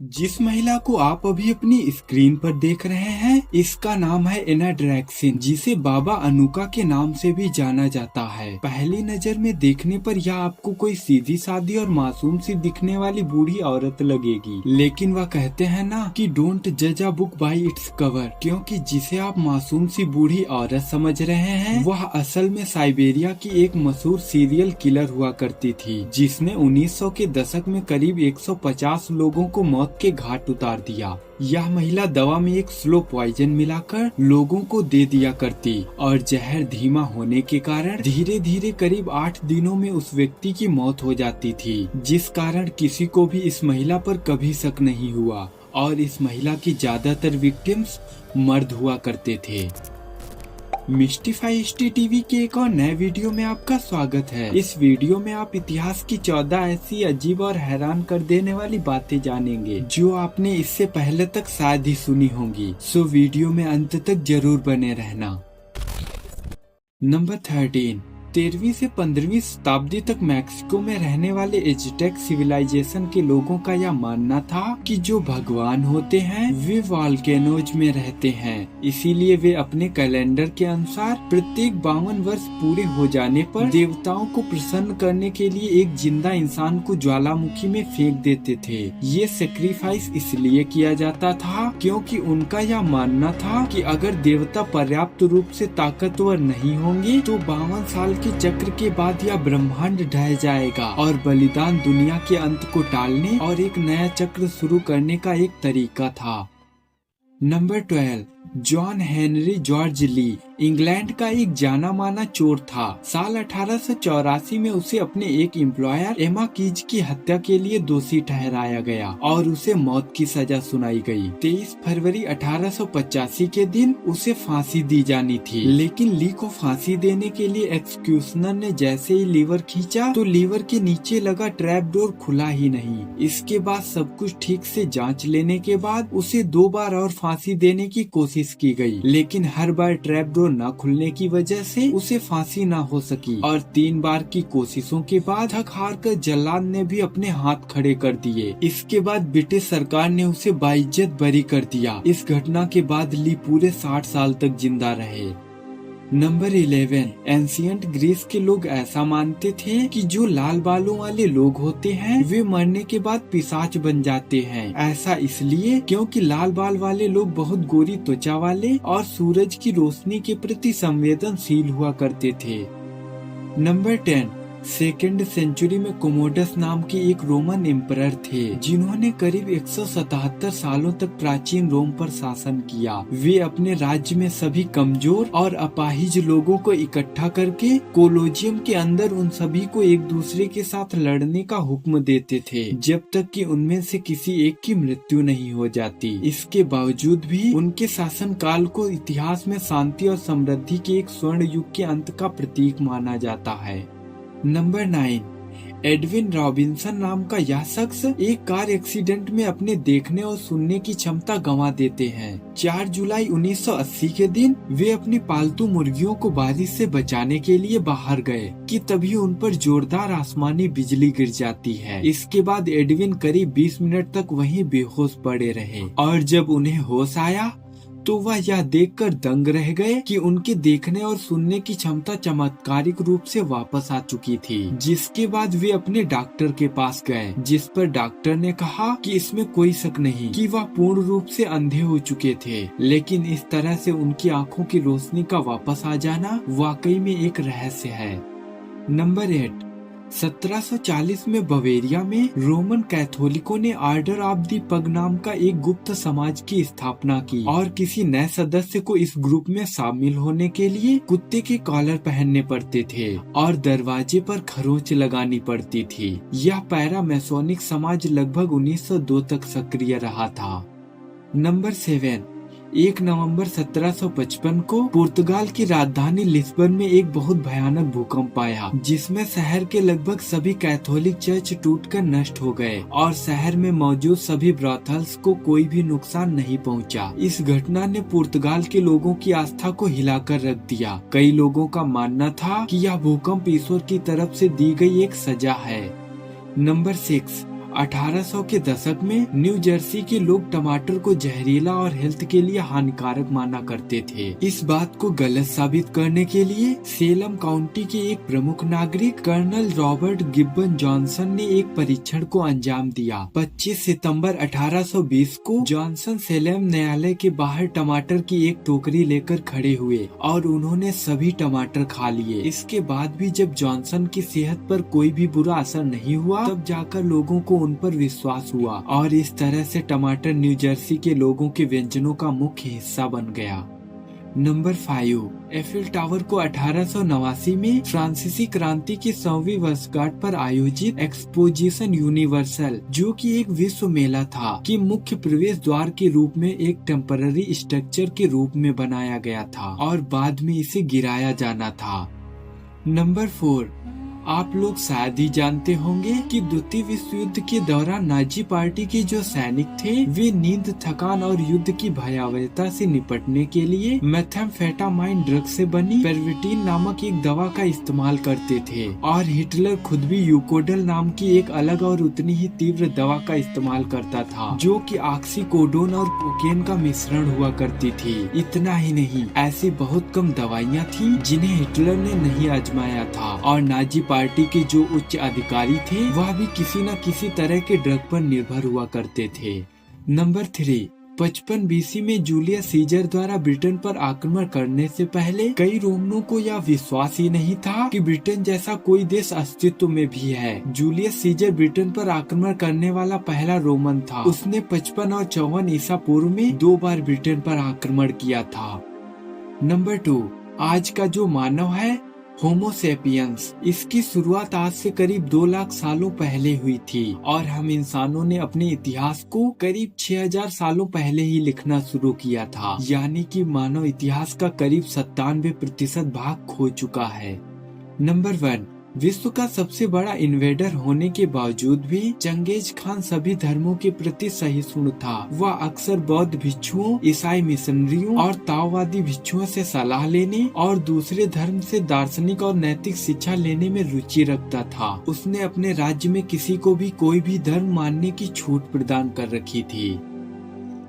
जिस महिला को आप अभी अपनी स्क्रीन पर देख रहे हैं, इसका नाम है एना ड्रैक्सिन, जिसे बाबा अनुका के नाम से भी जाना जाता है। पहली नजर में देखने पर यह आपको कोई सीधी सादी और मासूम सी दिखने वाली बूढ़ी औरत लगेगी, लेकिन वह कहते हैं ना कि डोंट जज a book by its cover, क्योंकि जिसे आप मासूम सी बूढ़ी औरत समझ रहे हैं, वह असल में साइबेरिया की एक मशहूर सीरियल किलर हुआ करती थी, जिसने 1900 के दशक में करीब 150 लोगों को मौत के घाट उतार दिया। यह महिला दवा में एक स्लो पॉइजन मिलाकर लोगों को दे दिया करती और जहर धीमा होने के कारण धीरे धीरे करीब 8 दिनों में उस व्यक्ति की मौत हो जाती थी, जिस कारण किसी को भी इस महिला पर कभी शक नहीं हुआ और इस महिला की ज्यादातर विक्टिम्स मर्द हुआ करते थे। मिस्टिफाई हिस्ट्री टीवी के एक और नए वीडियो में आपका स्वागत है। इस वीडियो में आप इतिहास की 14 ऐसी अजीब और हैरान कर देने वाली बातें जानेंगे जो आपने इससे पहले तक शायद ही सुनी होंगी। सो वीडियो में अंत तक जरूर बने रहना। नंबर 13। 13वीं से 15वीं शताब्दी तक मैक्सिको में रहने वाले एज़टेक सिविलाइजेशन के लोगों का यह मानना था कि जो भगवान होते हैं वे वॉल्केनोज में रहते हैं, इसीलिए वे अपने कैलेंडर के अनुसार प्रत्येक 52 वर्ष पूरे हो जाने पर देवताओं को प्रसन्न करने के लिए एक जिंदा इंसान को ज्वालामुखी में फेंक देते थे। ये सेक्रीफाइस इसलिए किया जाता था क्योंकि उनका यह मानना था कि अगर देवता पर्याप्त रूप से ताकतवर नहीं होंगे तो 52 साल के चक्र के बाद यह ब्रह्मांड ढह जाएगा और बलिदान दुनिया के अंत को टालने और एक नया चक्र शुरू करने का एक तरीका था। नंबर 12। जॉन हेनरी जॉर्ज ली इंग्लैंड का एक जाना माना चोर था। साल 1884 में उसे अपने एक एम्प्लॉयर एमा कीज की हत्या के लिए दोषी ठहराया गया और उसे मौत की सजा सुनाई गई। 23 फरवरी 1885 के दिन उसे फांसी दी जानी थी, लेकिन ली को फांसी देने के लिए एक्सक्यूशनर ने जैसे ही लीवर खींचा तो लीवर के नीचे लगा ट्रैप डोर खुला ही नहीं। इसके बाद सब कुछ ठीक से जाँच लेने के बाद उसे 2 बार और फांसी देने की कोशिश की गई, लेकिन हर बार ट्रैप डोर न खुलने की वजह से उसे फांसी न हो सकी और 3 बार की कोशिशों के बाद थक हार कर जल्लाद ने भी अपने हाथ खड़े कर दिए। इसके बाद ब्रिटिश सरकार ने उसे बाइज्जत बरी कर दिया। इस घटना के बाद ली पूरे 60 साल तक जिंदा रहे। नंबर 11। एंशियंट ग्रीस के लोग ऐसा मानते थे कि जो लाल बालों वाले लोग होते हैं वे मरने के बाद पिशाच बन जाते हैं। ऐसा इसलिए क्योंकि लाल बाल वाले लोग बहुत गोरी त्वचा वाले और सूरज की रोशनी के प्रति संवेदनशील हुआ करते थे। नंबर 10। 2nd सेंचुरी में कोमोडस नाम के एक रोमन एम्परर थे जिन्होंने करीब 177 सालों तक प्राचीन रोम पर शासन किया। वे अपने राज्य में सभी कमजोर और अपाहिज लोगों को इकट्ठा करके कोलोजियम के अंदर उन सभी को एक दूसरे के साथ लड़ने का हुक्म देते थे जब तक कि उनमें से किसी एक की मृत्यु नहीं हो जाती। इसके बावजूद भी उनके शासन काल को इतिहास में शांति और समृद्धि के एक स्वर्ण युग के अंत का प्रतीक माना जाता है। नंबर 9। एडविन रॉबिन्सन नाम का यह शख्स एक कार एक्सीडेंट में अपने देखने और सुनने की क्षमता गंवा देते हैं। 4 जुलाई 1980 के दिन वे अपनी पालतू मुर्गियों को बारिश से बचाने के लिए बाहर गए कि तभी उन पर जोरदार आसमानी बिजली गिर जाती है। इसके बाद एडविन करीब 20 मिनट तक वहीं बेहोश पड़े रहे और जब उन्हें होश आया तो वह यह देखकर दंग रह गए कि उनके देखने और सुनने की क्षमता चमत्कारिक रूप से वापस आ चुकी थी। जिसके बाद वे अपने डॉक्टर के पास गए, जिस पर डॉक्टर ने कहा कि इसमें कोई शक नहीं कि वह पूर्ण रूप से अंधे हो चुके थे, लेकिन इस तरह से उनकी आंखों की रोशनी का वापस आ जाना वाकई में एक रहस्य है। नंबर 8। 1740 में बवेरिया में रोमन कैथोलिकों ने ऑर्डर ऑफ दी पग नाम का एक गुप्त समाज की स्थापना की और किसी नए सदस्य को इस ग्रुप में शामिल होने के लिए कुत्ते के कॉलर पहनने पड़ते थे और दरवाजे पर खरोंच लगानी पड़ती थी। यह पैरामेसोनिक समाज लगभग 1902 तक सक्रिय रहा था। नंबर 7। 1 नवंबर 1755 को पुर्तगाल की राजधानी लिस्बन में एक बहुत भयानक भूकंप आया, जिसमें शहर के लगभग सभी कैथोलिक चर्च टूटकर नष्ट हो गए और शहर में मौजूद सभी ब्रॉथल्स को कोई भी नुकसान नहीं पहुंचा। इस घटना ने पुर्तगाल के लोगों की आस्था को हिलाकर रख दिया। कई लोगों का मानना था कि यह भूकंप ईश्वर की तरफ से दी गई एक सजा है। नंबर 6। 1800 के दशक में न्यू जर्सी के लोग टमाटर को जहरीला और हेल्थ के लिए हानिकारक माना करते थे। इस बात को गलत साबित करने के लिए सेलम काउंटी के एक प्रमुख नागरिक कर्नल रॉबर्ट गिब्बन जॉनसन ने एक परीक्षण को अंजाम दिया। 25 सितंबर 1820 को जॉनसन सेलेम न्यायालय के बाहर टमाटर की एक टोकरी लेकर खड़े हुए और उन्होंने सभी टमाटर खा लिए। इसके बाद भी जब जॉनसन की सेहत पर कोई भी बुरा असर नहीं हुआ, तब जाकर लोगों को उन पर विश्वास हुआ और इस तरह से टमाटर न्यू जर्सी के लोगों के व्यंजनों का मुख्य हिस्सा बन गया। नंबर 5, एफिल टावर को 1889 में फ्रांसीसी क्रांति की 100वीं वर्षगांठ पर आयोजित एक्सपोजिशन यूनिवर्सल, जो कि एक विश्व मेला था, कि मुख्य प्रवेश द्वार के रूप में एक टेम्पररी स्ट्रक्चर के रूप में बनाया गया था और बाद में इसे गिराया जाना था। नंबर 4, आप लोग शायद ही जानते होंगे कि द्वितीय विश्व युद्ध के दौरान नाजी पार्टी के जो सैनिक थे, वे नींद, थकान और युद्ध की भयावहता से निपटने के लिए मेथाम्फेटामाइन ड्रग से बनी पेर्विटीन नामक एक दवा का इस्तेमाल करते थे और हिटलर खुद भी यूकोडल नाम की एक अलग और उतनी ही तीव्र दवा का इस्तेमाल करता था, जो कि ऑक्सीकोडोन और कोकेन का मिश्रण हुआ करती थी। इतना ही नहीं, ऐसी बहुत कम दवाइयाँ थी जिन्हें हिटलर ने नहीं आजमाया था और नाजी पार्टी के जो उच्च अधिकारी थे वह भी किसी न किसी तरह के ड्रग पर निर्भर हुआ करते थे। नंबर 3, 55 BC में जूलियस सीजर द्वारा ब्रिटेन पर आक्रमण करने से पहले कई रोमनों को यह विश्वास ही नहीं था कि ब्रिटेन जैसा कोई देश अस्तित्व में भी है। जूलियस सीजर ब्रिटेन पर आक्रमण करने वाला पहला रोमन था। उसने 55 और 54 ईसा पूर्व में 2 बार ब्रिटेन पर आक्रमण किया था। नंबर 2, आज का जो मानव है, होमो सेपियंस, इसकी शुरुआत आज से करीब 2 लाख सालों पहले हुई थी और हम इंसानों ने अपने इतिहास को करीब 6000 सालों पहले ही लिखना शुरू किया था, यानी कि मानव इतिहास का करीब 97% भाग खो चुका है। नंबर 1, विश्व का सबसे बड़ा इन्वेडर होने के बावजूद भी चंगेज खान सभी धर्मों के प्रति सहिष्णु था। वह अक्सर बौद्ध भिक्षुओं, ईसाई मिशनरियों और ताओवादी भिक्षुओं से सलाह लेने और दूसरे धर्म से दार्शनिक और नैतिक शिक्षा लेने में रुचि रखता था। उसने अपने राज्य में किसी को भी कोई भी धर्म मानने की छूट प्रदान कर रखी थी।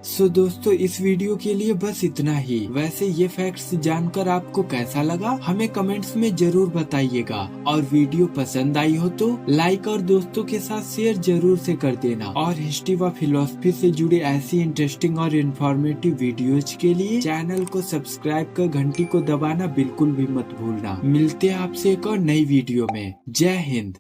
दोस्तों, इस वीडियो के लिए बस इतना ही। वैसे ये फैक्ट्स जानकर आपको कैसा लगा, हमें कमेंट्स में जरूर बताइएगा और वीडियो पसंद आई हो तो लाइक और दोस्तों के साथ शेयर जरूर से कर देना और हिस्ट्री व फिलॉसफी से जुड़े ऐसी इंटरेस्टिंग और इन्फॉर्मेटिव वीडियोज के लिए चैनल को सब्सक्राइब कर घंटी को दबाना बिल्कुल भी मत भूलना। मिलते हैं आपसे एक और नई वीडियो में। जय हिंद।